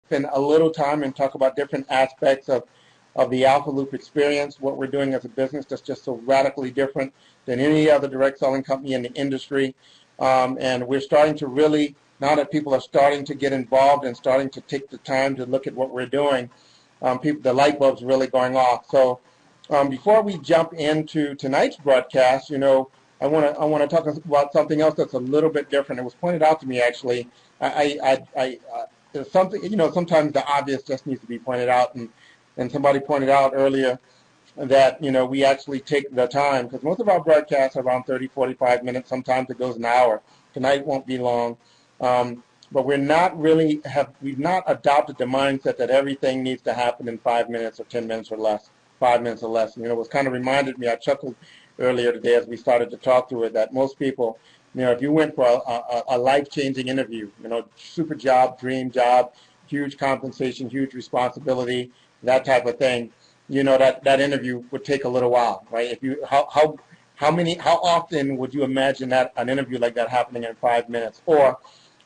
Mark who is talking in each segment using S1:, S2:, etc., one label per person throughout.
S1: spend a little time and talk about different aspects of the AlphaLoop experience, what we're doing as a business that's just so radically different than any other direct selling company in the industry. And we're starting to really, now that people are starting to get involved and starting to take the time to look at what we're doing, the light bulb's really going off. So before we jump into tonight's broadcast, I want to talk about something else that's a little bit different. It was pointed out to me, actually. There's something, sometimes the obvious just needs to be pointed out, and somebody pointed out earlier that, we actually take the time, because most of our broadcasts are around 30, 45 minutes. Sometimes it goes an hour. Tonight won't be long. But we've not adopted the mindset that everything needs to happen in 5 minutes or 10 minutes or less, 5 minutes or less. It was kind of reminded me, I chuckled earlier today as we started to talk through it, that most people, if you went for a life-changing interview, super job, dream job, huge compensation, huge responsibility, that type of thing, that interview would take a little while, right? How often would you imagine that an interview like that happening in 5 minutes? Or,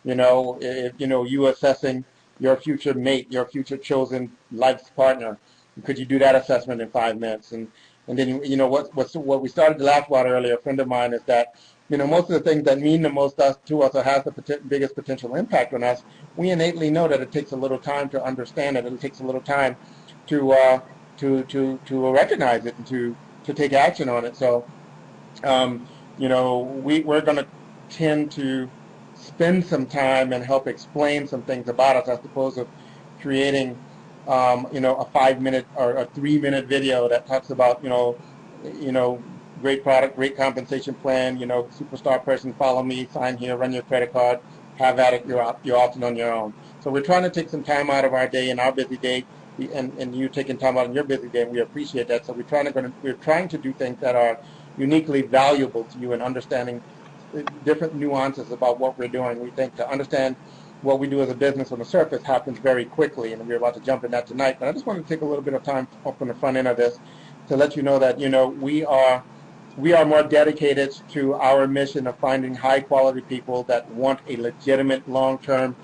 S1: if you assessing your future mate, your future chosen life's partner, could you do that assessment in 5 minutes? And then, what we started to laugh about earlier, a friend of mine, is that, most of the things that mean the most to us or has the biggest potential impact on us, we innately know that it takes a little time to understand it. It takes a little time to recognize it and to take action on it. So, we're going to tend to spend some time and help explain some things about us, as opposed to creating a 5 minute or a 3 minute video that talks about, great product, great compensation plan, superstar person, follow me, sign here, run your credit card, have at it, you're often on your own. So we're trying to take some time out of our day, in our busy day, and you taking time out in your busy day, and we appreciate that. So we're trying to do things that are uniquely valuable to you and understanding different nuances about what we're doing. We think to understand what we do as a business on the surface happens very quickly, and we're about to jump in that tonight. But I just want to take a little bit of time up on the front end of this to let you know that, we are more dedicated to our mission of finding high-quality people that want a legitimate long-term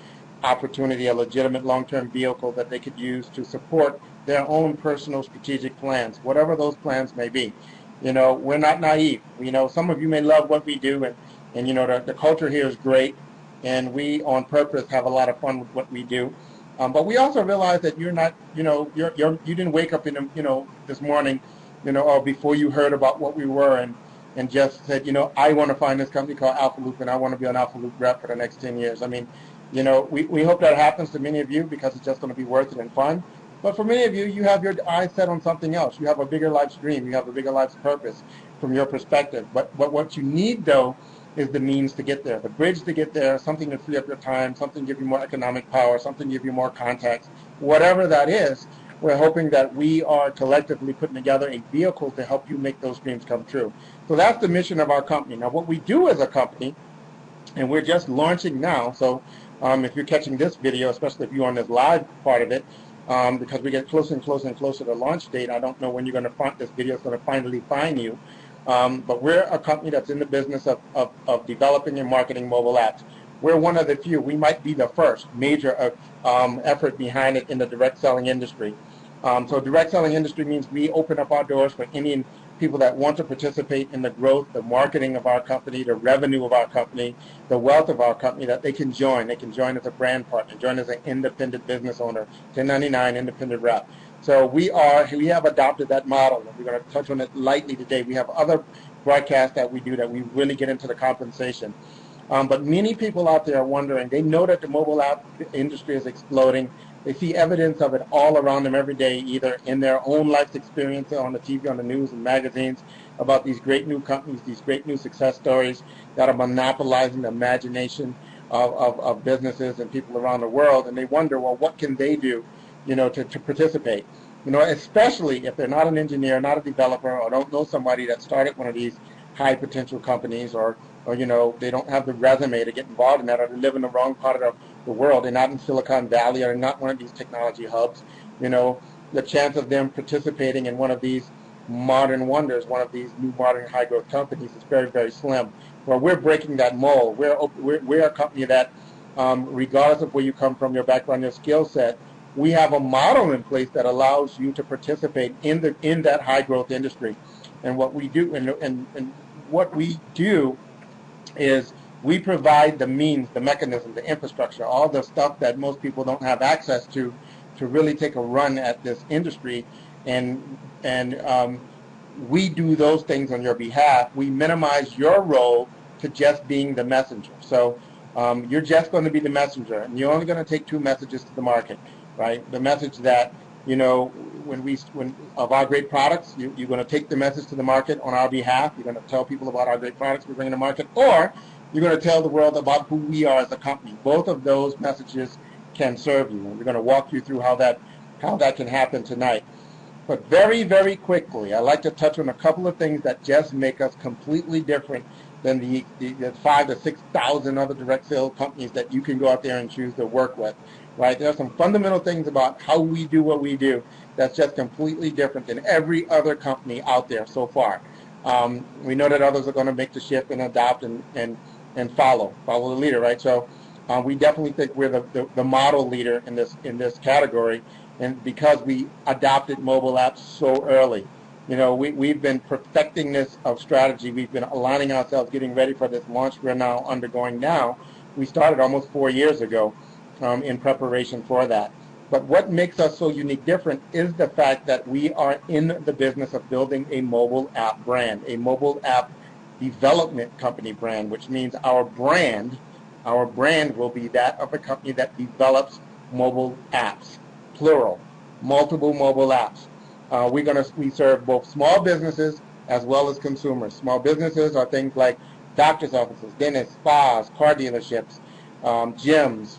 S1: opportunity, a legitimate long-term vehicle that they could use to support their own personal strategic plans, whatever those plans may be. We're not naive. Some of you may love what we do, and the culture here is great, and we on purpose have a lot of fun with what we do. But we also realize that you're not, you didn't wake up in, this morning, or before you heard about what we were and just said, I want to find this company called AlphaLoop, and I want to be an AlphaLoop rep for the next 10 years. I mean, we hope that happens to many of you, because it's just going to be worth it and fun. But for many of you, you have your eyes set on something else. You have a bigger life's dream. You have a bigger life's purpose from your perspective. But what you need, though, is the means to get there, the bridge to get there, something to free up your time, something to give you more economic power, something to give you more contacts. Whatever that is, we're hoping that we are collectively putting together a vehicle to help you make those dreams come true. So that's the mission of our company. Now, what we do as a company, and we're just launching now, so if you're catching this video, especially if you're on this live part of it, because we get closer and closer and closer to launch date, I don't know when you're going to find this video is going to finally find you. But we're a company that's in the business of developing and marketing mobile apps. We're one of the few. We might be the first major effort behind it in the direct selling industry. So direct selling industry means we open up our doors for any people that want to participate in the growth, the marketing of our company, the revenue of our company, the wealth of our company, that they can join. They can join as a brand partner, join as an independent business owner, 1099 independent rep. So we have adopted that model, and we're going to touch on it lightly today. We have other broadcasts that we do that we really get into the compensation. But many people out there are wondering, they know that the mobile app industry is exploding. They see evidence of it all around them every day, either in their own life's experience on the TV, on the news and magazines, about these great new companies, these great new success stories that are monopolizing the imagination of businesses and people around the world. And they wonder, well, what can they do, to participate? Especially if they're not an engineer, not a developer, or don't know somebody that started one of these high potential companies, or they don't have the resume to get involved in that, or they live in the wrong part of the world. They're not in Silicon Valley, or not one of these technology hubs. The chance of them participating in one of these modern wonders, one of these new modern high growth companies, is very, very slim. Well, we're breaking that mold. We're a company that regardless of where you come from, your background, your skill set. We have a model in place that allows you to participate in that high growth industry. And what we do, and what we do is we provide the means, the mechanism, the infrastructure, all the stuff that most people don't have access to really take a run at this industry. And we do those things on your behalf. We minimize your role to just being the messenger. So you're just going to be the messenger, and you're only going to take two messages to the market, right? The message that, you know, when of our great products, you're going to take the message to the market on our behalf. You're going to tell people about our great products we're bringing to market, or you're going to tell the world about who we are as a company. Both of those messages can serve you, and we're going to walk you through how that can happen tonight. But very, very quickly, I'd like to touch on a couple of things that just make us completely different than the 5,000 to 6,000 other direct sales companies that you can go out there and choose to work with, right? There are some fundamental things about how we do what we do that's just completely different than every other company out there so far. We know that others are going to make the shift and adopt and follow the leader, right? So we definitely think we're the model leader in this category, and because we adopted mobile apps so early. You know, we've been perfecting this strategy. We've been aligning ourselves, getting ready for this launch we're now undergoing now. We started almost 4 years ago in preparation for that. But what makes us so unique different is the fact that we are in the business of building a mobile app brand, a mobile app development company brand, which means our brand will be that of a company that develops mobile apps, plural, multiple mobile apps. We serve both small businesses as well as consumers. Small businesses are things like doctor's offices, dentists, spas, car dealerships, gyms,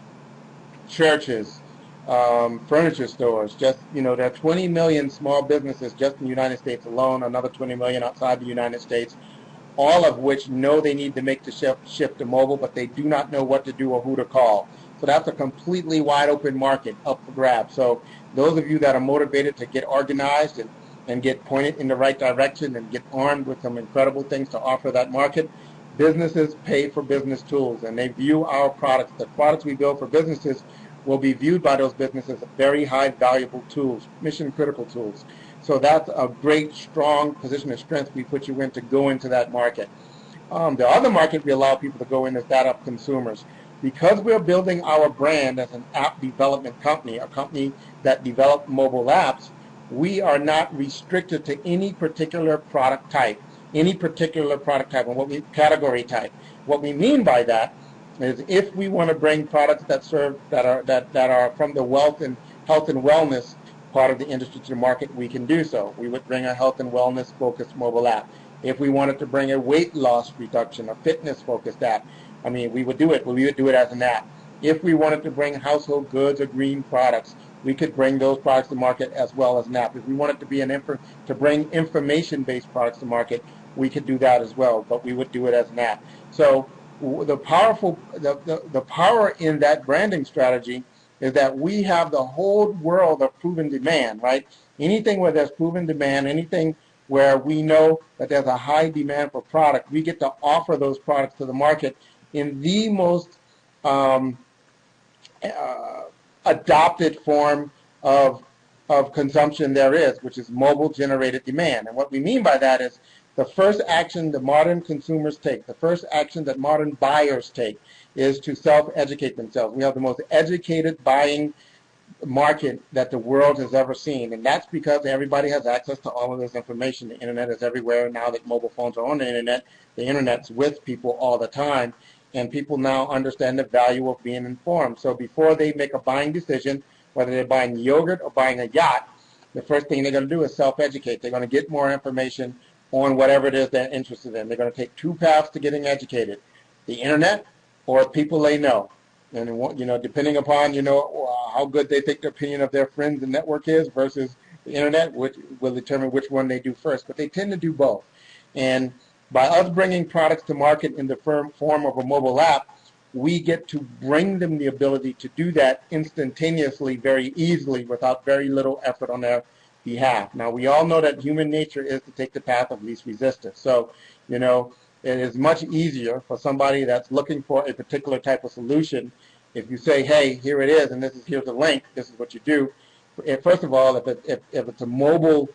S1: churches, furniture stores. Just, you know, there are 20 million small businesses just in the United States alone, another 20 million outside the United States, all of which know they need to make the shift to mobile, but they do not know what to do or who to call. So that's a completely wide open market up for grabs. So those of you that are motivated to get organized and get pointed in the right direction and get armed with some incredible things to offer that market, businesses pay for business tools, and they view our products. The products we build for businesses will be viewed by those businesses as very high valuable tools, mission critical tools. So that's a great, strong position of strength we put you in to go into that market. The other market we allow people to go in is that of consumers. Because we're building our brand as an app development company, a company that develops mobile apps, we are not restricted to any particular product type, and category type. What we mean by that is if we want to bring products that are from the health and wellness part of the industry to the market, we can do so. We would bring a health and wellness focused mobile app. If we wanted to bring a weight loss reduction, a fitness focused app, I mean, we would do it, but we would do it as an app. If we wanted to bring household goods or green products, we could bring those products to market as well as an app. If we wanted to bring information-based products to market, we could do that as well, but we would do it as an app. So the power in that branding strategy is that we have the whole world of proven demand, right? Anything where there's proven demand, anything where we know that there's a high demand for product, we get to offer those products to the market in the most adopted form of consumption there is, which is mobile-generated demand. And what we mean by that is the first action the modern consumers take, the first action that modern buyers take, is to self-educate themselves. We have the most educated buying market that the world has ever seen, and that's because everybody has access to all of this information. The internet is everywhere. Now that mobile phones are on the internet's with people all the time, and people now understand the value of being informed. So before they make a buying decision, whether they're buying yogurt or buying a yacht, the first thing they're going to do is self-educate. They're going to get more information on whatever it is they're interested in. They're going to take two paths to getting educated: the internet or people they know. And, you know, depending upon, you know, how good they think the opinion of their friends and network is versus the internet, which will determine which one they do first. But they tend to do both. And by us bringing products to market in the form of a mobile app, we get to bring them the ability to do that instantaneously, very easily, without very little effort on their behalf. Now, we all know that human nature is to take the path of least resistance. So, you know, it is much easier for somebody that's looking for a particular type of solution. If you say, hey, here it is, and here's the link, this is what you do. First of all, if it's mobile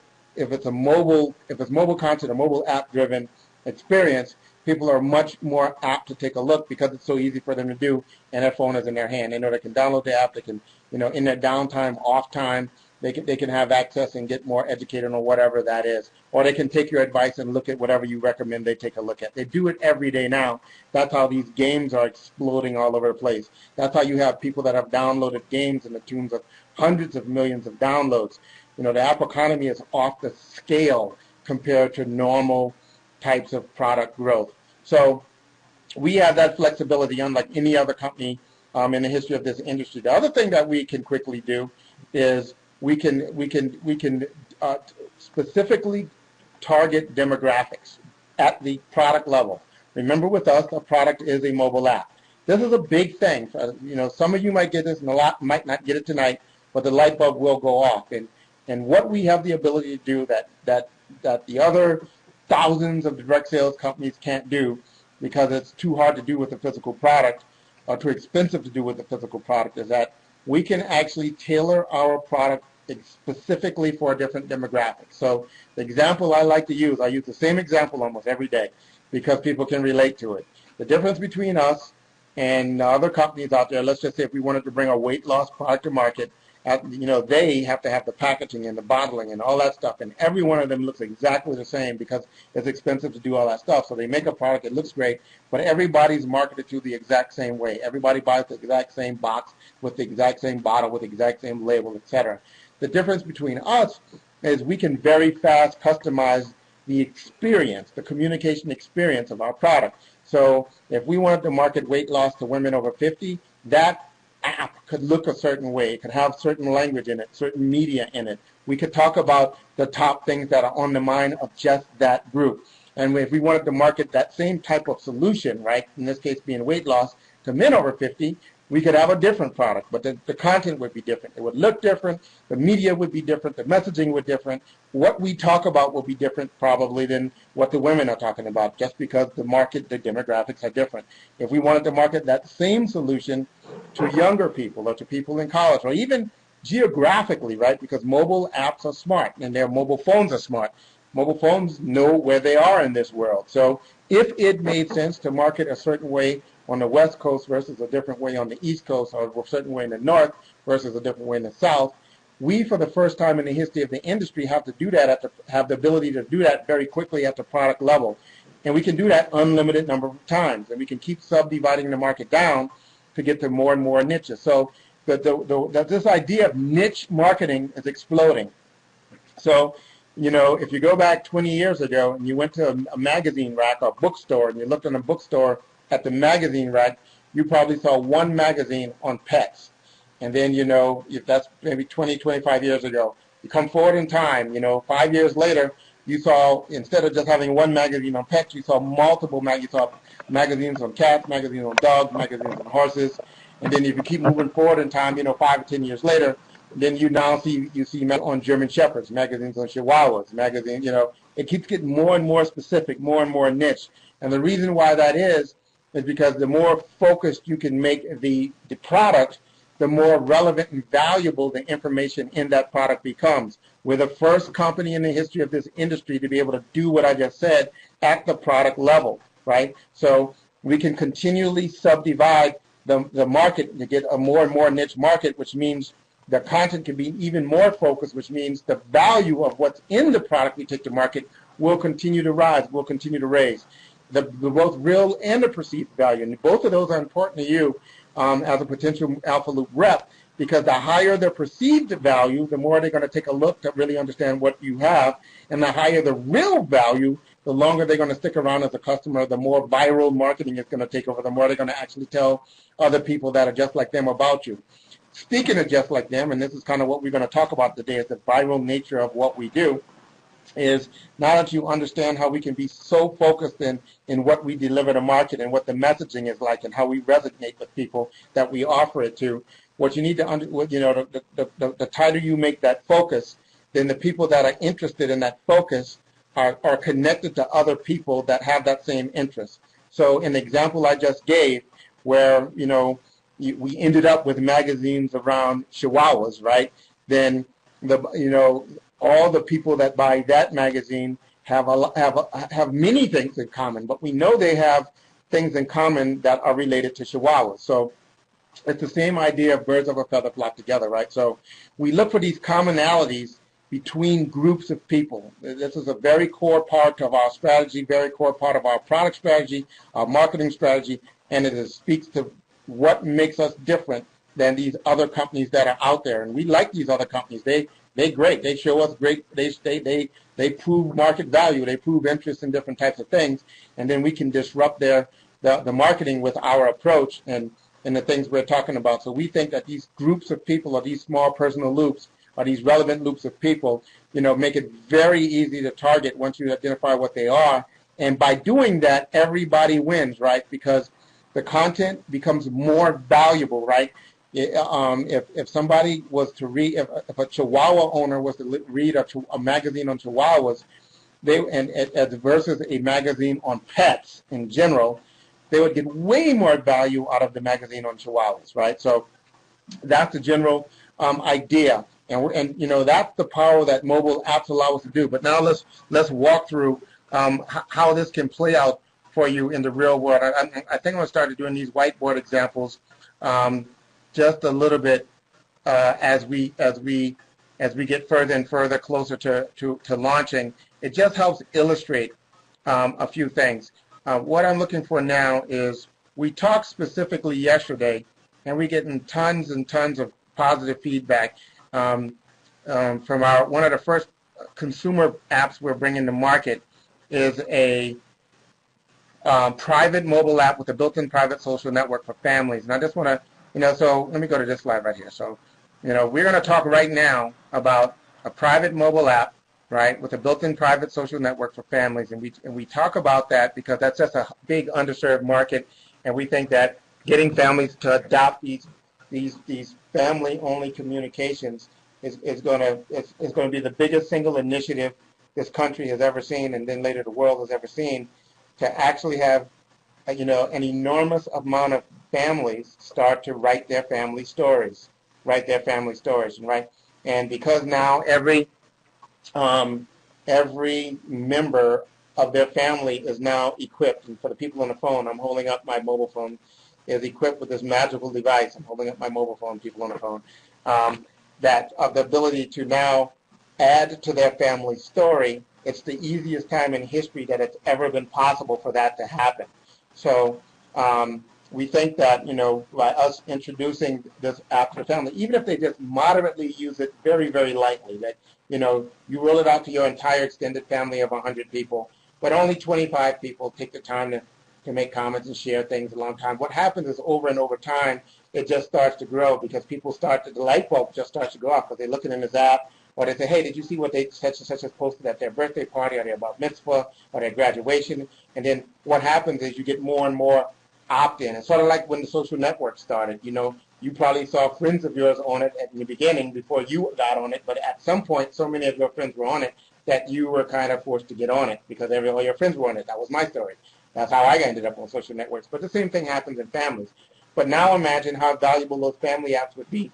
S1: content or mobile app driven experience, people are much more apt to take a look because it's so easy for them to do, and their phone is in their hand. They know they can download the app. They can, in their downtime, off time, they can have access and get more educated on whatever that is. Or they can take your advice and look at whatever you recommend they take a look at. They do it every day now. That's how these games are exploding all over the place. That's how you have people that have downloaded games in the tunes of hundreds of millions of downloads. The app economy is off the scale compared to normal types of product growth. So we have that flexibility unlike any other company in the history of this industry. The other thing that we can quickly do is we can specifically target demographics at the product level. Remember, with us, a product is a mobile app. This is a big thing. Some of you might get this, and a lot might not get it tonight, but the light bulb will go off. And what we have the ability to do that the other thousands of direct sales companies can't do because it's too hard to do with a physical product or too expensive to do with a physical product is that we can actually tailor our product specifically for a different demographic. So the example I like to use, I use the same example almost every day because people can relate to it. The difference between us and other companies out there, let's just say if we wanted to bring a weight loss product to market, they have to have the packaging and the bottling and all that stuff, and every one of them looks exactly the same because it's expensive to do all that stuff. So they make a product that looks great, but everybody's marketed to the exact same way. Everybody buys the exact same box with the exact same bottle with the exact same label, etc. The difference between us is we can very fast customize the experience, the communication experience of our product. So if we wanted to market weight loss to women over 50, that app could look a certain way. It could have certain language in it, certain media in it. We could talk about the top things that are on the mind of just that group. And if we wanted to market that same type of solution, right, in this case being weight loss, to men over 50, we could have a different product, but the content would be different. It would look different. The media would be different. The messaging would be different. What we talk about will be different probably than what the women are talking about, just because the market, the demographics are different. If we wanted to market that same solution to younger people or to people in college or even geographically, right, because mobile apps are smart and their mobile phones are smart. Mobile phones know where they are in this world. So if it made sense to market a certain way on the West Coast versus a different way on the East Coast, or a certain way in the North versus a different way in the South, we, for the first time in the history of the industry, have to do that, have the ability to do that very quickly at the product level. And we can do that unlimited number of times. And we can keep subdividing the market down to get to more and more niches. So this idea of niche marketing is exploding. So, if you go back 20 years ago and you went to a magazine rack or a bookstore and you looked in a bookstore at the magazine rack, you probably saw one magazine on pets. And then, if that's maybe 20, 25 years ago, you come forward in time, 5 years later, you saw, instead of just having one magazine on pets, you saw multiple magazines. You saw magazines on cats, magazines on dogs, magazines on horses. And then if you keep moving forward in time, 5 or 10 years later, then you now see on German Shepherds, magazines on Chihuahuas, magazines, it keeps getting more and more specific, more and more niche. And the reason why that is because the more focused you can make the product, the more relevant and valuable the information in that product becomes. We're the first company in the history of this industry to be able to do what I just said at the product level, right? So we can continually subdivide the market to get a more and more niche market, which means the content can be even more focused, which means the value of what's in the product we take to market will continue to rise, will continue to raise. The both real and the perceived value. And both of those are important to you as a potential AlphaLoop rep, because the higher the perceived value, the more they're going to take a look to really understand what you have. And the higher the real value, the longer they're going to stick around as a customer, the more viral marketing is going to take over, the more they're going to actually tell other people that are just like them about you. Speaking of just like them, and this is kind of what we're going to talk about today, is the viral nature of what we do, is now that you understand how we can be so focused in what we deliver to market and what the messaging is like and how we resonate with people that we offer it to, what you need to, the tighter you make that focus, then the people that are interested in that focus are connected to other people that have that same interest. So in the example I just gave, where, we ended up with magazines around Chihuahuas, right? Then all the people that buy that magazine have many things in common, but we know they have things in common that are related to Chihuahuas. So it's the same idea of birds of a feather flock together, right? So we look for these commonalities between groups of people. This is a very core part of our strategy, very core part of our product strategy, our marketing strategy, and it speaks to what makes us different than these other companies that are out there. And we like these other companies. They're great. They show us great. They prove market value. They prove interest in different types of things, and then we can disrupt the marketing with our approach and the things we're talking about. So we think that these groups of people, or these small personal loops, or these relevant loops of people, make it very easy to target once you identify what they are. And by doing that, everybody wins, right? Because the content becomes more valuable, right? If somebody was to read, if a Chihuahua owner was to read a magazine on Chihuahuas, versus a magazine on pets in general, they would get way more value out of the magazine on Chihuahuas, right? So that's the general idea, and that's the power that mobile apps allow us to do. But now let's walk through how this can play out for you in the real world. I think I'm going to start doing these whiteboard examples just a little bit as we get further and further closer to launching. It just helps illustrate a few things. What I'm looking for now is, we talked specifically yesterday, and we're getting tons and tons of positive feedback from one of the first consumer apps we're bringing to market is a private mobile app with a built-in private social network for families. And I just want to, so let me go to this slide right here. So, we're going to talk right now about a private mobile app, right, with a built-in private social network for families. And we talk about that because that's just a big underserved market, and we think that getting families to adopt these family-only communications is going to be the biggest single initiative this country has ever seen, and then later the world has ever seen, to actually have an enormous amount of families start to write their family stories, right? And because now every member of their family is now equipped, and for the people on the phone, I'm holding up my mobile phone, is equipped with this magical device. I'm holding up my mobile phone, people on the phone, that of the ability to now add to their family story. It's the easiest time in history that it's ever been possible for that to happen. So we think that, by us introducing this app to the family, even if they just moderately use it very, very lightly, that, you roll it out to your entire extended family of 100 people, but only 25 people take the time to make comments and share things a long time. What happens is, over and over time, it just starts to grow, because people the light bulb just starts to go off, because they look in this app, or they say, hey, did you see what they such and such has posted at their birthday party, or their bar mitzvah, or their graduation? And then what happens is you get more and more opt-in. It's sort of like when the social network started. You probably saw friends of yours on it in the beginning before you got on it, but at some point, so many of your friends were on it that you were kind of forced to get on it because all your friends were on it. That was my story. That's how I ended up on social networks. But the same thing happens in families. But now imagine how valuable those family apps would be,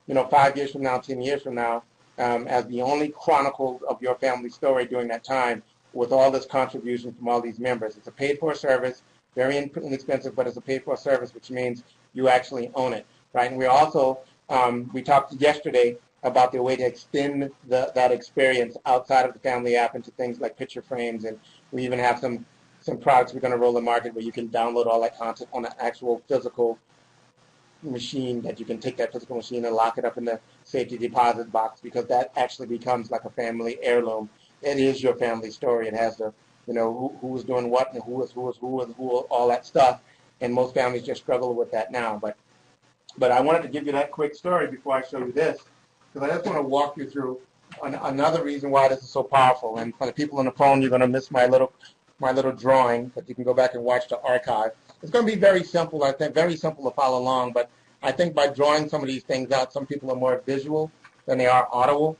S1: 5 years from now, 10 years from now, as the only chronicle of your family story during that time, with all this contribution from all these members. It's a paid-for service, very inexpensive, but it's a paid-for service, which means you actually own it, right? And we also, we talked yesterday about the way to extend that experience outside of the family app into things like picture frames, and we even have some products we're going to roll to market where you can download all that content on an actual physical machine, that you can take that physical machine and lock it up in the safety deposit box, because that actually becomes like a family heirloom. It is your family story. It has the, who was doing what, and who, all that stuff. And most families just struggle with that now. But I wanted to give you that quick story before I show you this, because I just want to walk you through another reason why this is so powerful. And for the people on the phone, you're going to miss my little drawing, but you can go back and watch the archive. It's going to be very simple, I think, very simple to follow along, but I think by drawing some of these things out, some people are more visual than they are audible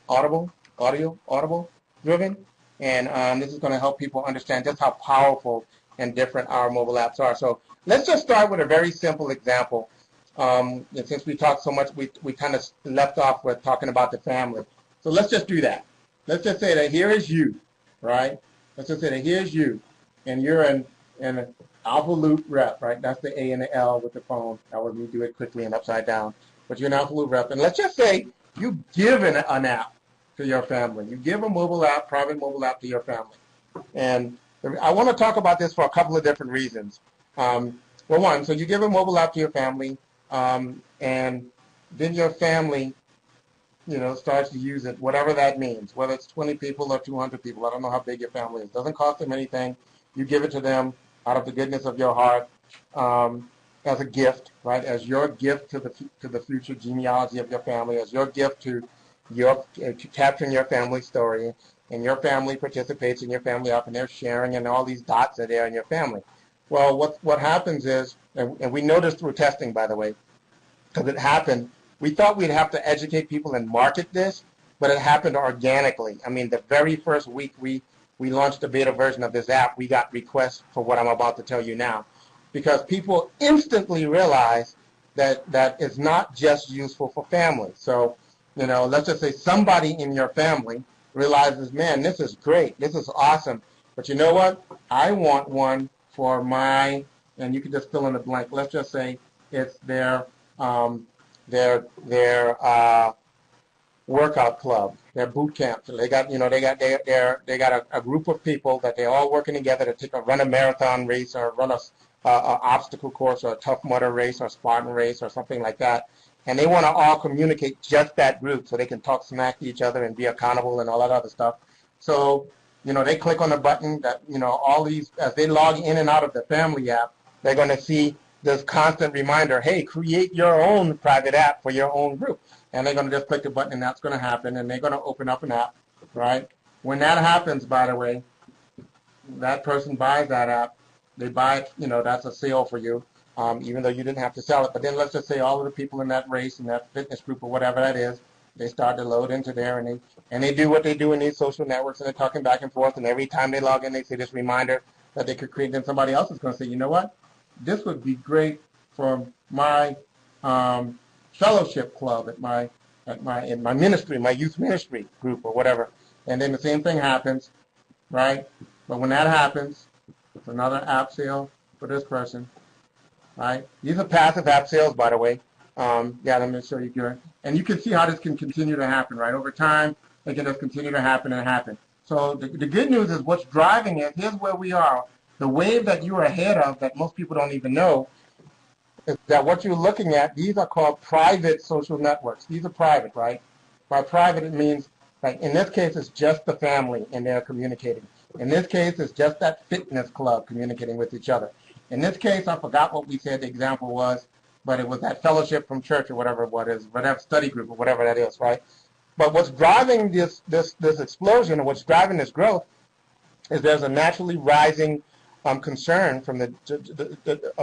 S1: driven, and this is going to help people understand just how powerful and different our mobile apps are. So let's just start with a very simple example And since we talked so much, we kind of left off with talking about the family. So let's just do that. Let's just say that here is you, right? Let's just say that here's you, and you're an AlphaLoop rep, right? That's the A and the L with the phone. That would me do it quickly and upside down. But you're an AlphaLoop rep, and let's just say you give an app to your family. You give a mobile app, private mobile app to your family. And I want to talk about this for a couple of different reasons. Well, one, so you give a mobile app to your family, and then your family, starts to use it, whatever that means, whether it's 20 people or 200 people. I don't know how big your family is. It doesn't cost them anything. You give it to them out of the goodness of your heart, as a gift, right? As your gift to the future genealogy of your family, as your gift to capturing your family story, and your family participates in your family app, and they're sharing, and all these dots are there in your family. Well, what happens is, and we know this through testing, by the way, because it happened. We thought we'd have to educate people and market this, but it happened organically. I mean, the very first week we launched a beta version of this app, we got requests for what I'm about to tell you now, because people instantly realized that it's not just useful for families. So, let's just say somebody in your family realizes, man, this is great, this is awesome, but you know what? I want one for my, and you can just fill in the blank. Let's just say it's their workout club, their boot camp. So they got a group of people that they're all working together to run a marathon race or run a obstacle course or a Tough Mudder race or Spartan race or something like that. And they want to all communicate just that group so they can talk smack to each other and be accountable and all that other stuff. So, they click on the button that, all these, as they log in and out of the family app, they're going to see this constant reminder, hey, create your own private app for your own group. And they're going to just click the button, and that's going to happen, and they're going to open up an app, right? When that happens, by the way, that person buys that app. They buy it, that's a sale for you, even though you didn't have to sell it. But then let's just say all of the people in that race, in that fitness group or whatever that is, they start to load into there, and they do what they do in these social networks, and they're talking back and forth, and every time they log in, they see this reminder that they could create, and somebody else is going to say, you know what? This would be great for my fellowship club in my ministry, my youth ministry group or whatever. And then the same thing happens, right? But when that happens, it's another app sale for this person, right? These are passive app sales, by the way. Let me show you here. And you can see how this can continue to happen, right? Over time, it can just continue to happen and happen. So the good news is what's driving it, here's where we are. The wave that you're ahead of that most people don't even know is that what you're looking at, these are called private social networks. These are private, right? By private, it means, like in this case, it's just the family and they're communicating. In this case, it's just that fitness club communicating with each other. In this case, I forgot what we said the example was, but it was that fellowship from church or whatever it was, whatever study group or whatever that is, right? But what's driving this explosion, or what's driving this growth, is there's a naturally rising concern from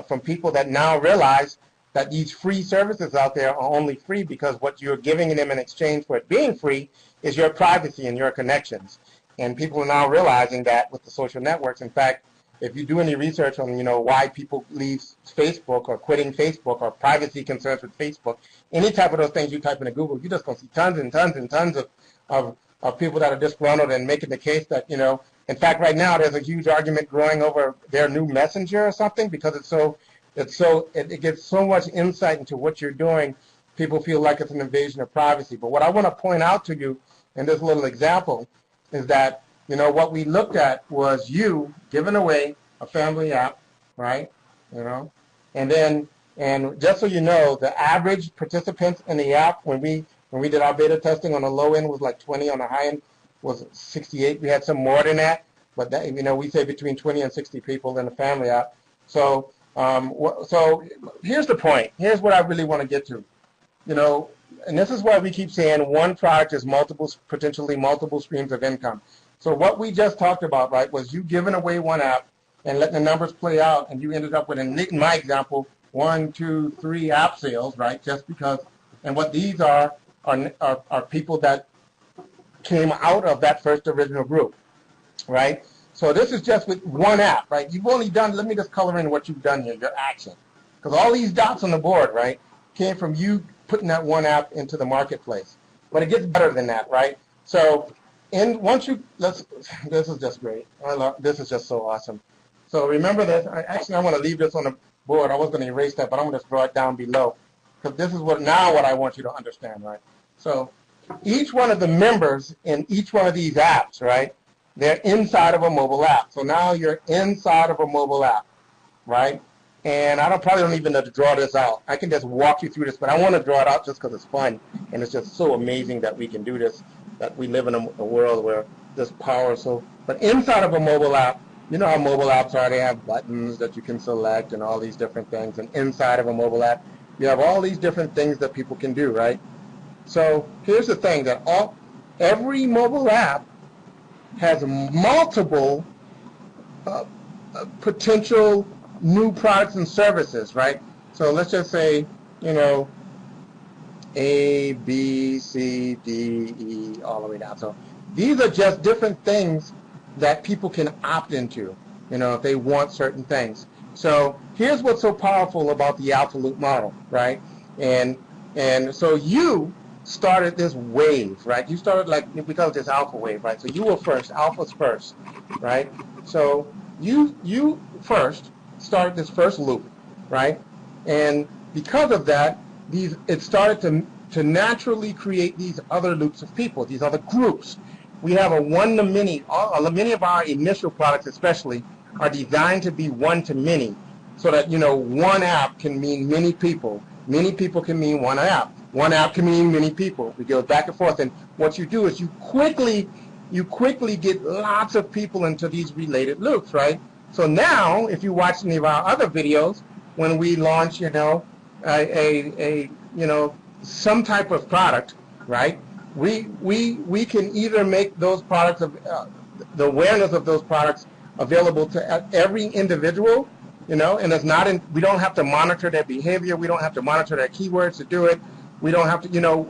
S1: from people that now realize that these free services out there are only free because what you're giving them in exchange for it being free is your privacy and your connections. And people are now realizing that with the social networks. In fact, if you do any research on why people leave Facebook or quitting Facebook or privacy concerns with Facebook, any type of those things you type into Google, you're just going to see tons and tons and tons of people that are disgruntled and making the case that in fact, right now there's a huge argument growing over their new messenger or something because it gets so much insight into what you're doing. People feel like it's an invasion of privacy. But what I want to point out to you in this little example is that what we looked at was you giving away a family app, right? And just so you know, the average participants in the app when we did our beta testing on the low end was like 20, on the high end was 68. We had some more than that, but that, we say between 20 and 60 people in the family app. So so here's the point. Here's what I really want to get to. And this is why we keep saying one product is potentially multiple streams of income. So what we just talked about, right, was you giving away one app and letting the numbers play out, and you ended up with, in my example, 1, 2, 3 app sales, right, just because. And what these are people that came out of that first original group, right? So this is just with one app, right? You've only done, let me just color in what you've done here, your action. Because all these dots on the board, right, came from you putting that one app into the marketplace. But it gets better than that, right? So, this is just great. This is just so awesome. So remember this. Actually, I want to leave this on the board. I was going to erase that, but I'm going to draw it down below, because this is what I want you to understand, right? So each one of the members in each one of these apps, right, they're inside of a mobile app. So now you're inside of a mobile app, right? And I probably don't even have to draw this out. I can just walk you through this, but I want to draw it out just because it's fun, and it's just so amazing that we can do this, that we live in a world where this power is so. But inside of a mobile app, you know how mobile apps are. They have buttons that you can select and all these different things. And inside of a mobile app, you have all these different things that people can do, right? So here's the thing, that every mobile app has multiple potential new products and services, right? So let's just say, you know, A, B, C, D, E, all the way down. So these are just different things that people can opt into, you know, if they want certain things. So here's what's so powerful about the AlphaLoop model, right? And so you started this wave, right? You started like, we call it this alpha wave, right? So you were first, alpha's first, right? So you first started this first loop, right? And because of that, it started to naturally create these other loops of people, these other groups. We have a one-to-many. Many of our initial products especially are designed to be one-to-many, so that, you know, one app can mean many people. Many people can mean one app. One app can mean many people. We go back and forth, and what you do is you quickly get lots of people into these related loops, right? So now, if you watch any of our other videos, when we launch, you know, some type of product, right? We can either make those products the awareness of those products available to every individual, you know, and it's not we don't have to monitor their behavior. We don't have to monitor their keywords to do it. We don't have to, you know,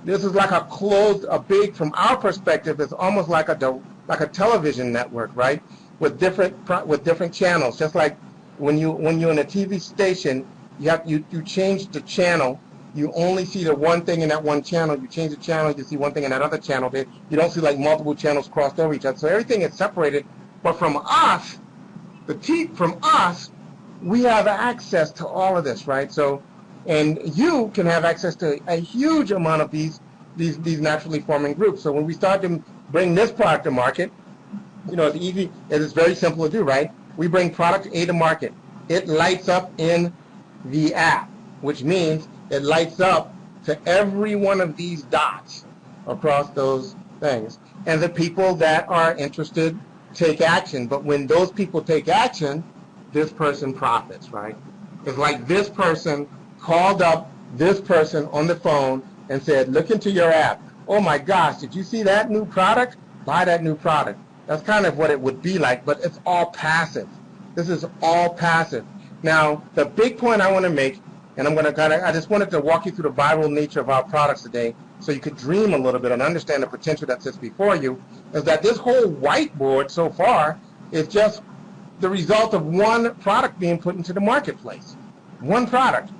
S1: this is like from our perspective, it's almost like a television network, right? With different channels. Just like when you're in a TV station, you change the channel. You only see the one thing in that one channel. You change the channel, you see one thing in that other channel. You don't see like multiple channels crossed over each other. So everything is separated. But from us, we have access to all of this, right? So, and you can have access to a huge amount of these naturally forming groups. So when we start to bring this product to market, you know, it's easy. It's very simple to do, right? We bring product A to market. It lights up in the app, which means it lights up to every one of these dots across those things. And the people that are interested take action. But when those people take action, this person profits, right? It's like this person called up this person on the phone and said, look into your app. Oh my gosh, did you see that new product? Buy that new product. That's kind of what it would be like, but it's all passive. This is all passive. Now, the big point I want to make, and I just wanted to walk you through the viral nature of our products today so you could dream a little bit and understand the potential that sits before you, is that this whole whiteboard so far is just the result of one product being put into the marketplace. One product.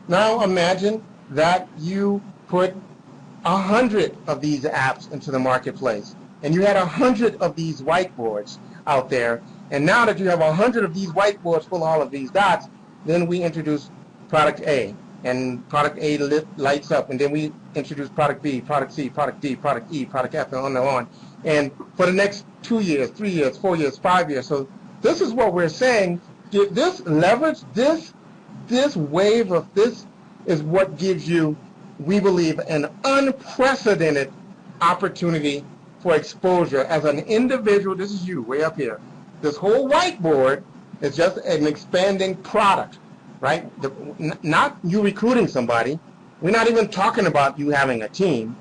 S1: Now imagine that you put 100 of these apps into the marketplace, and you had 100 of these whiteboards out there, and now that you have 100 of these whiteboards full of all of these dots, then we introduce product A, and product A lights up, and then we introduce product B, product C, product D, product E, product F, and on and on. And for the next 2 years, 3 years, 4 years, 5 years. So this is what we're saying. This leverage, this wave of this is what gives you, we believe, an unprecedented opportunity for exposure as an individual. This is you way up here. This whole whiteboard is just an expanding product, right? Not you recruiting somebody. We're not even talking about you having a team.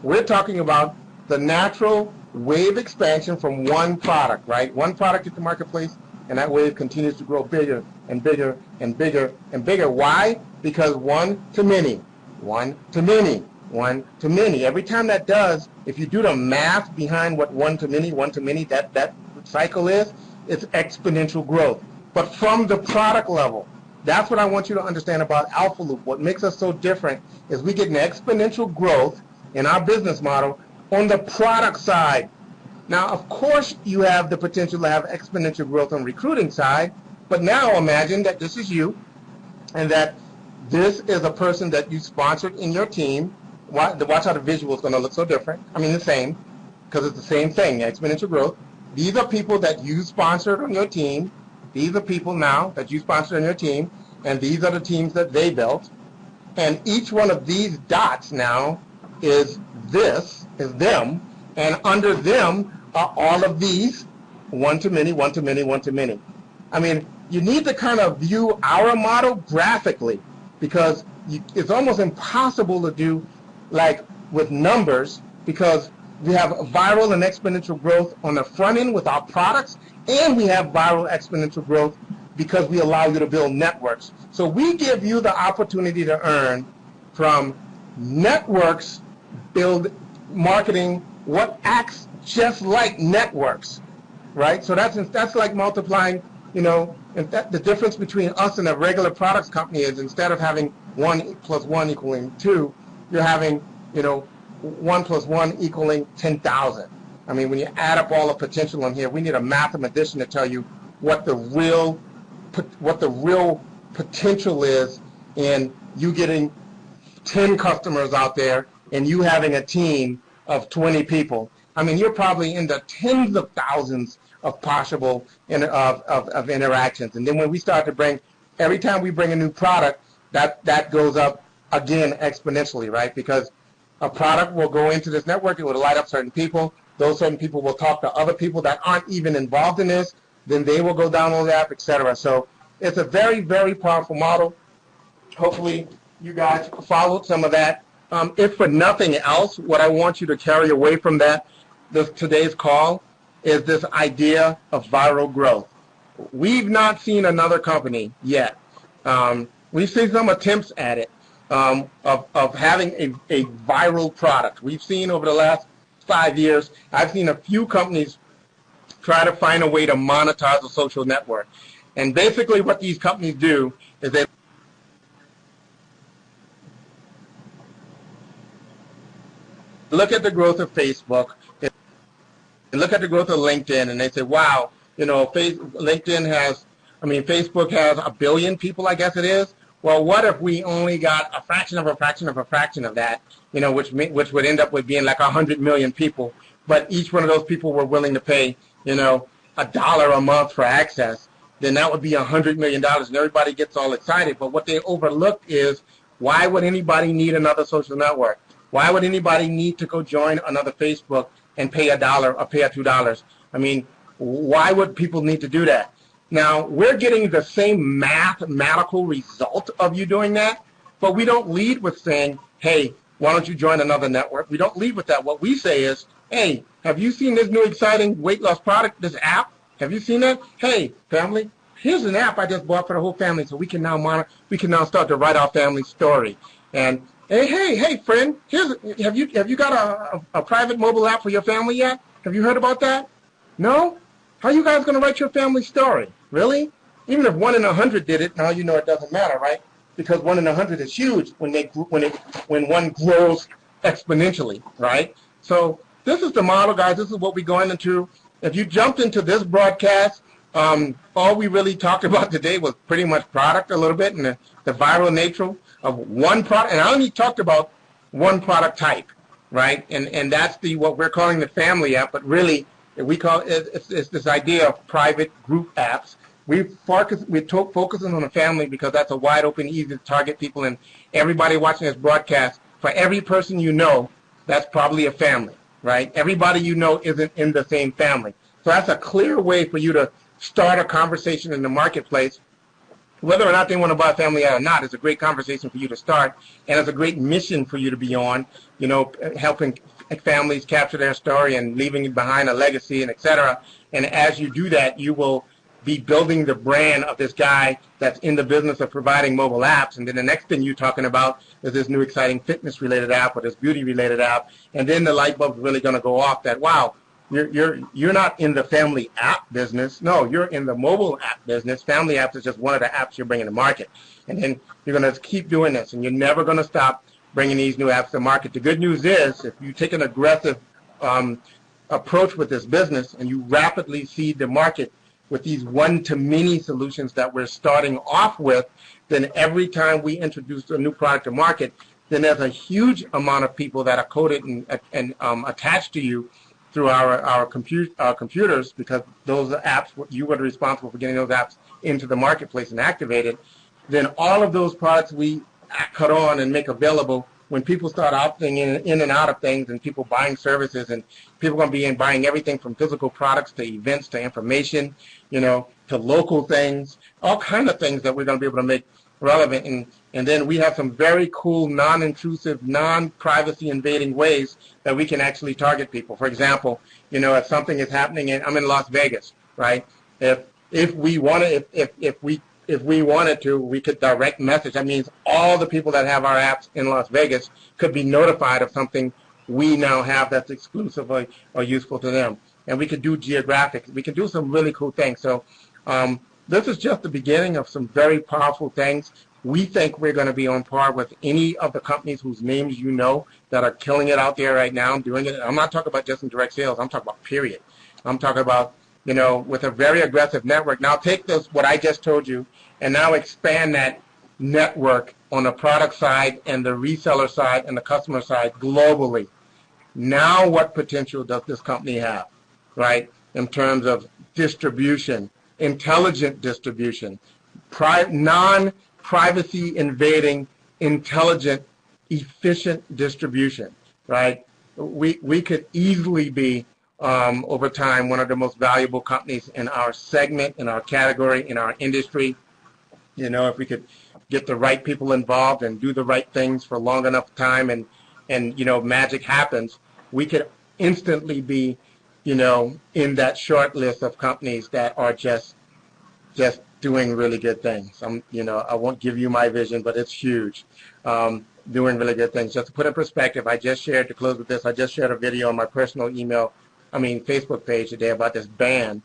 S1: We're talking about the natural wave expansion from one product, right? One product at the marketplace, and that wave continues to grow bigger and bigger and bigger and bigger. Why? Because one to many, one to many, one to many. Every time that does, if you do the math behind what one to many, that cycle is, it's exponential growth. But from the product level, That's what I want you to understand about AlphaLoop. What makes us so different is we get an exponential growth in our business model on the product side. Now, of course, you have the potential to have exponential growth on the recruiting side, but now imagine that this is you and that this is a person that you sponsored in your team. Watch how the visual is going to look so different. I mean, the same, because it's the same thing, exponential growth. These are people that you sponsored on your team. These are people now that you sponsored on your team, and these are the teams that they built. And each one of these dots now is them, and under them are all of these one-to-many, one-to-many, one-to-many. I mean, you need to kind of view our model graphically, because it's almost impossible to do like with numbers, because we have viral and exponential growth on the front end with our products, and we have viral exponential growth because we allow you to build networks. So we give you the opportunity to earn from networks, build marketing, what acts just like networks, right? So that's like multiplying, you know, and the difference between us and a regular products company is instead of having 1 + 1 = 2, you're having, you know, 1 + 1 = 10,000. I mean, when you add up all the potential in here, we need a mathematician to tell you what the real potential is in you getting 10 customers out there and you having a team of 20 people. I mean, you're probably in the tens of thousands of possible of interactions. And then when we start to bring, every time we bring a new product, that goes up again exponentially, right? Because a product will go into this network, it will light up certain people. Those certain people will talk to other people that aren't even involved in this. Then they will go download the app, etc. So it's a very, very powerful model. Hopefully you guys followed some of that. If for nothing else, what I want you to carry away from today's call is this idea of viral growth. We've not seen another company yet. We've seen some attempts at it of having a viral product. We've seen over the last 5 years, I've seen a few companies try to find a way to monetize a social network. And basically what these companies do is they look at the growth of Facebook, they look at the growth of LinkedIn, and they say, wow, you know, Facebook has 1 billion people, I guess it is. Well, what if we only got a fraction of a fraction of a fraction of that, you know, which would end up with being like 100 million people, but each one of those people were willing to pay, you know, $1 a month for access, then that would be $100 million, and everybody gets all excited. But what they overlooked is, why would anybody need another social network? Why would anybody need to go join another Facebook and pay $1 or pay $2? I mean, why would people need to do that? Now, we're getting the same mathematical result of you doing that, but we don't lead with saying, hey, why don't you join another network? We don't lead with that. What we say is, hey, have you seen this new exciting weight loss product, this app? Have you seen that? Hey, family, here's an app I just bought for the whole family, so we can now start to write our family story. And hey, friend, have you got a private mobile app for your family yet? Have you heard about that? No? How are you guys going to write your family story? Really? Even if 1 in 100 did it, now you know it doesn't matter, right? Because 1 in 100 is huge when one grows exponentially, right? So this is the model, guys. This is what we're going into. If you jumped into this broadcast, all we really talked about today was pretty much product a little bit and the viral nature of one product. And I only talked about one product type, right? And that's what we're calling the family app, but really we call it's this idea of private group apps. We're focusing on the family because that's a wide open, easy to target people, and everybody watching this broadcast, for every person you know, that's probably a family, right? Everybody you know isn't in the same family. So that's a clear way for you to start a conversation in the marketplace. Whether or not they want to buy a family or not, it's a great conversation for you to start, and it's a great mission for you to be on, you know, helping families capture their story and leaving behind a legacy and et cetera. And as you do that, you will be building the brand of this guy that's in the business of providing mobile apps. And then the next thing you're talking about is this new exciting fitness-related app or this beauty-related app. And then the light bulb's really going to go off that, wow, You're not in the family app business. No, you're in the mobile app business. Family apps is just one of the apps you're bringing to market. And then you're going to keep doing this, and you're never going to stop bringing these new apps to market. The good news is, if you take an aggressive approach with this business and you rapidly seed the market with these one-to-many solutions that we're starting off with, then every time we introduce a new product to market, then there's a huge amount of people that are coded and attached to you through our computers, because those apps, you were responsible for getting those apps into the marketplace and activated. Then all of those products we cut on and make available, when people start opting in and out of things, and people buying services, and people are going to be buying everything from physical products to events to information, to local things, all kind of things that we're going to be able to make relevant. And then we have some very cool, non-intrusive, non-privacy invading ways that we can actually target people. For example, if something is happening, I'm in Las Vegas, right? If we wanted to, we could direct message. That means all the people that have our apps in Las Vegas could be notified of something we now have that's exclusively or useful to them. And we could do geographic. We can do some really cool things. So this is just the beginning of some very powerful things. We think we're going to be on par with any of the companies whose names that are killing it out there right now, doing it. I'm not talking about just in direct sales. I'm talking about period. I'm talking about, with a very aggressive network. Now take this, what I just told you, and now expand that network on the product side and the reseller side and the customer side globally. Now what potential does this company have, right, in terms of distribution, intelligent distribution, non-privacy invading, intelligent, efficient distribution, right? We could easily be, over time, one of the most valuable companies in our segment, in our category, in our industry. If we could get the right people involved and do the right things for long enough time, and magic happens, we could instantly be, in that short list of companies that are just doing really good things. I won't give you my vision, but it's huge. Doing really good things. Just to put in perspective, to close with this, I just shared a video on my personal Facebook page today about this band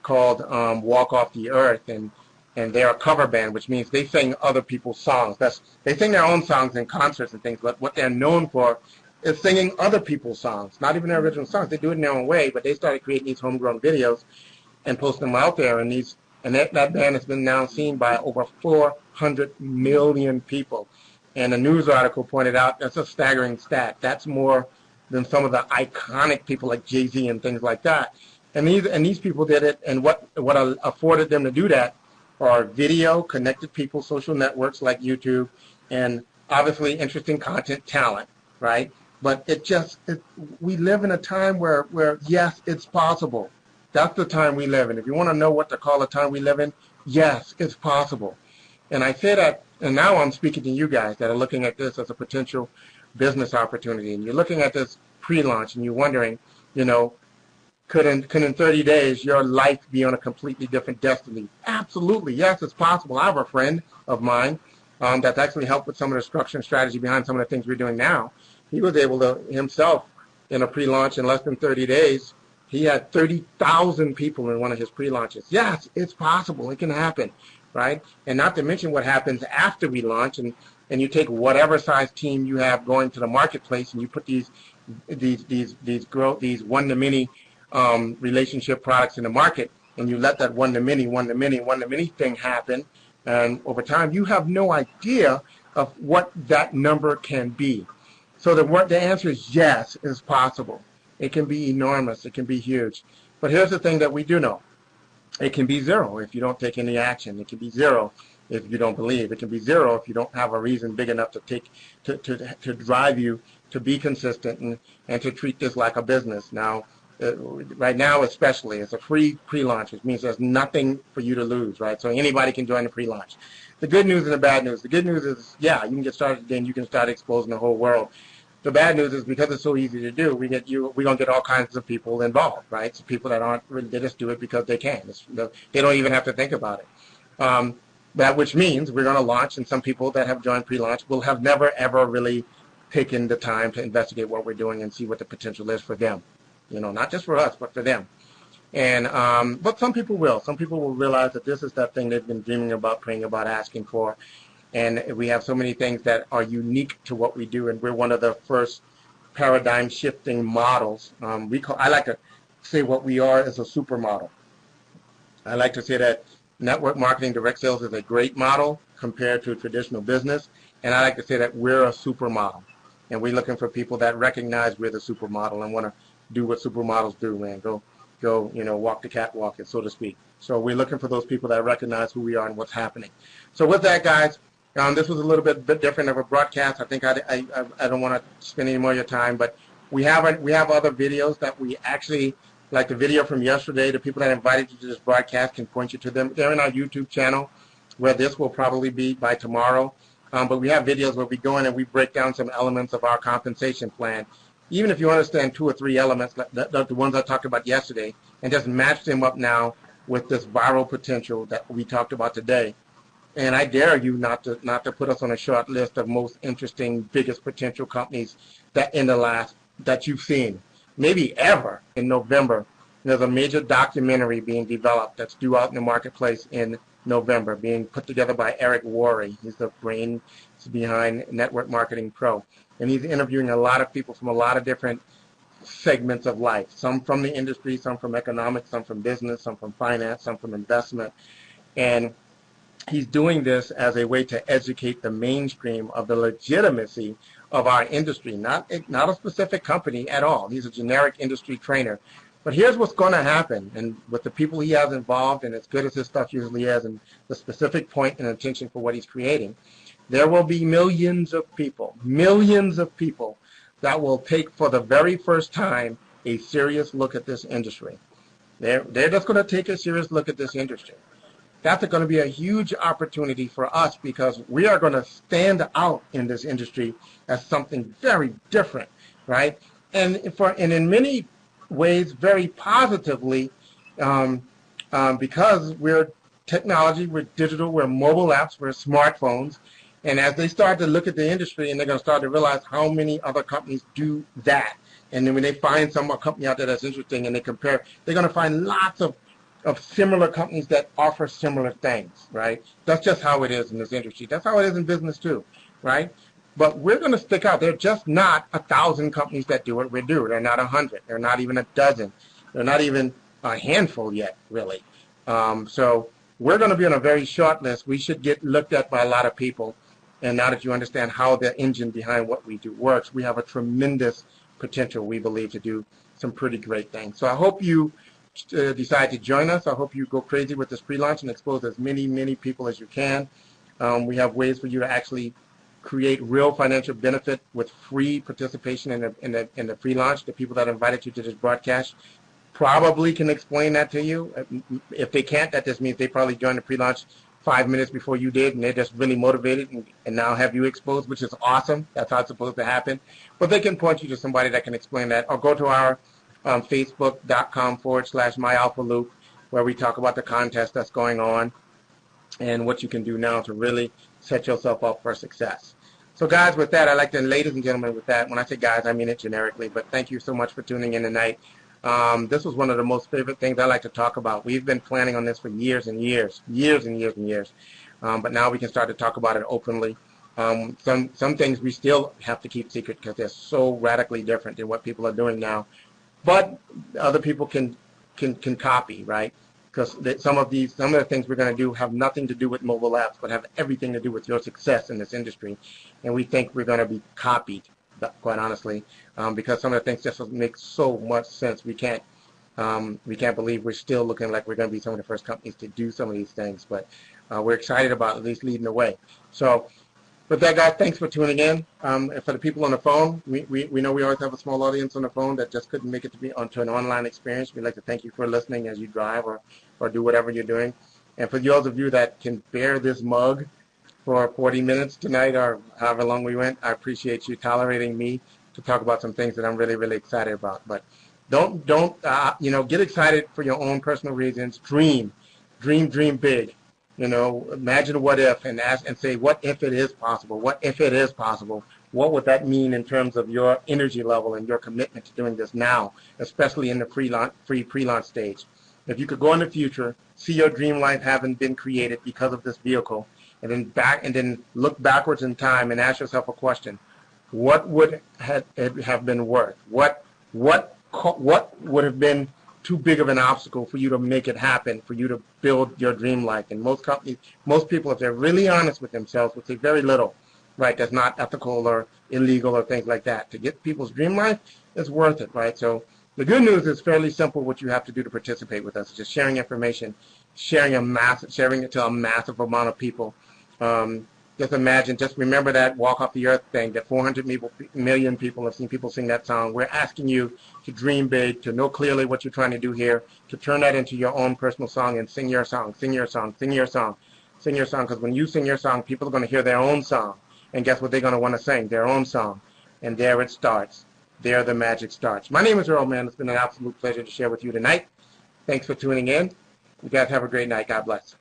S1: called Walk Off the Earth, and they're a cover band, which means they sing other people's songs. They sing their own songs in concerts and things, but what they're known for is singing other people's songs, not even their original songs. They do it in their own way, but they started creating these homegrown videos and posting them out there, and that band has been now seen by over 400 million people. And a news article pointed out that's a staggering stat. That's more than some of the iconic people like Jay-Z and things like that. And these people did it, and what afforded them to do that are video, connected people, social networks like YouTube, and obviously interesting content, talent, right? But we live in a time where yes, it's possible. That's the time we live in. If you want to know what to call the time we live in, yes, it's possible. And I say that, and now I'm speaking to you guys that are looking at this as a potential business opportunity, and you're looking at this pre-launch, and you're wondering, could in 30 days your life be on a completely different destiny? Absolutely, yes, it's possible. I have a friend of mine that's actually helped with some of the structure and strategy behind some of the things we're doing now. He was able to himself, in a pre-launch in less than 30 days, he had 30,000 people in one of his pre-launches. Yes, it's possible. It can happen, right? And not to mention what happens after we launch, and you take whatever size team you have going to the marketplace, and you put these one-to-many relationship products in the market, and you let that one-to-many thing happen, and over time you have no idea of what that number can be. So the answer is yes, it's possible. It can be enormous. It can be huge. But here's the thing that we do know. It can be zero if you don't take any action. It can be zero if you don't believe. It can be zero if you don't have a reason big enough to drive you to be consistent and to treat this like a business. Now, right now especially, it's a free pre-launch, which means there's nothing for you to lose, right? So anybody can join the pre-launch. The good news and the bad news. The good news is, yeah, you can get started today and you can start exposing the whole world. The bad news is, because it's so easy to do, we're going to get all kinds of people involved, right? So people that aren't really, they just do it because they can. They don't even have to think about it. That which means we're going to launch, and some people that have joined pre-launch will have never, ever really taken the time to investigate what we're doing and see what the potential is for them. you know, not just for us, but for them. And but some people will. Some people will realize that this is that thing they've been dreaming about, praying about, asking for. And we have so many things that are unique to what we do, and we're one of the first paradigm shifting models. I like to say what we are is a supermodel. I like to say that network marketing direct sales is a great model compared to traditional business, and I like to say that we're a supermodel, and we're looking for people that recognize we're the supermodel and want to do what supermodels do, man. Go, you know, walk the catwalk, so to speak. So we're looking for those people that recognize who we are and what's happening. So with that, guys, this was a little bit different of a broadcast. I think I don't want to spend any more of your time, but we have other videos that we actually, like the video from yesterday, the people that invited you to this broadcast can point you to them. They're in our YouTube channel, where this will probably be by tomorrow. But we have videos where we go in and we break down some elements of our compensation plan. Even if you understand 2 or 3 elements, the ones I talked about yesterday, and just match them up now with this viral potential that we talked about today. And I dare you not to put us on a short list of most interesting, biggest potential companies that you've seen, maybe ever. In November, there's a major documentary being developed that's due out in the marketplace in November, being put together by Eric Worre. He's the brain behind Network Marketing Pro, and he's interviewing a lot of people from a lot of different segments of life. Some from the industry, some from economics, some from business, some from finance, some from investment, and he's doing this as a way to educate the mainstream of the legitimacy of our industry, not a specific company at all. He's a generic industry trainer. But here's what's going to happen, and with the people he has involved, and as good as his stuff usually is, and the specific point and intention for what he's creating, there will be millions of people that will take for the very first time a serious look at this industry. They're just going to take a serious look at this industry. That's going to be a huge opportunity for us, because we are going to stand out in this industry as something very different, right? And in many ways, very positively, because we're technology, we're digital, we're mobile apps, we're smartphones. And as they start to look at the industry, and they're going to start to realize how many other companies do that. And then when they find some company out there that's interesting and they compare, they're going to find lots of similar companies that offer similar things, right? That's just how it is in this industry. That's how it is in business too, right? But we're going to stick out. There are just not 1,000 companies that do what we do. They're not 100. They're not even a dozen. They're not even a handful yet, really. So we're going to be on a very short list. We should get looked at by a lot of people. And now that you understand how the engine behind what we do works, we have a tremendous potential, we believe, to do some pretty great things. So I hope you decide to join us. I hope you go crazy with this pre-launch and expose as many people as you can. We have ways for you to actually create real financial benefit with free participation in the pre-launch. The people that invited you to this broadcast probably can explain that to you. If they can't, that just means they probably joined the pre-launch 5 minutes before you did, and they're just really motivated and now have you exposed, which is awesome. That's how it's supposed to happen. But they can point you to somebody that can explain that, or go to our facebook.com/myalphaloop, where we talk about the contest that's going on and what you can do now to really set yourself up for success. So guys, with that, I'd like to, ladies and gentlemen, with that, when I say guys, I mean it generically, but thank you so much for tuning in tonight. This was one of the most favorite things I like to talk about. We've been planning on this for years and years. But now we can start to talk about it openly. Some things we still have to keep secret because they're so radically different than what people are doing now. But other people can copy, right? Because some of the things we're going to do have nothing to do with mobile apps, but have everything to do with your success in this industry. And we think we're going to be copied, quite honestly, because some of the things just make so much sense. We can't believe we're still looking like we're going to be some of the first companies to do some of these things. But we're excited about at least leading the way. So with that, guys, thanks for tuning in. And for the people on the phone, we know we always have a small audience on the phone that just couldn't make it to be onto an online experience. We'd like to thank you for listening as you drive or do whatever you're doing. And for those of you that can bear this mug for 40 minutes tonight or however long we went, I appreciate you tolerating me to talk about some things that I'm really, really excited about. But don't get excited for your own personal reasons. Dream big. Imagine what if and ask and say, what if it is possible? What if it is possible what would that mean in terms of your energy level and your commitment to doing this now, especially in the pre-launch stage? If you could go in the future, see your dream life having been created because of this vehicle, and then look backwards in time and ask yourself a question: what would it have been worth? What would have been too big of an obstacle for you to make it happen, for you to build your dream life? And most people, if they're really honest with themselves, would say very little, right? That's not ethical or illegal or things like that. To get people's dream life is worth it, right? So the good news is fairly simple. What you have to do to participate with us is just sharing information, sharing it to a massive amount of people. Just remember that Walk Off the Earth thing, that 400 million people have seen people sing that song. We're asking you to dream big, to know clearly what you're trying to do here, to turn that into your own personal song and sing your song, sing your song, sing your song, sing your song. Because when you sing your song, people are going to hear their own song. And guess what they're going to want to sing? Their own song. And there it starts. There the magic starts. My name is Earl, man. It's been an absolute pleasure to share with you tonight. Thanks for tuning in. You guys have a great night. God bless.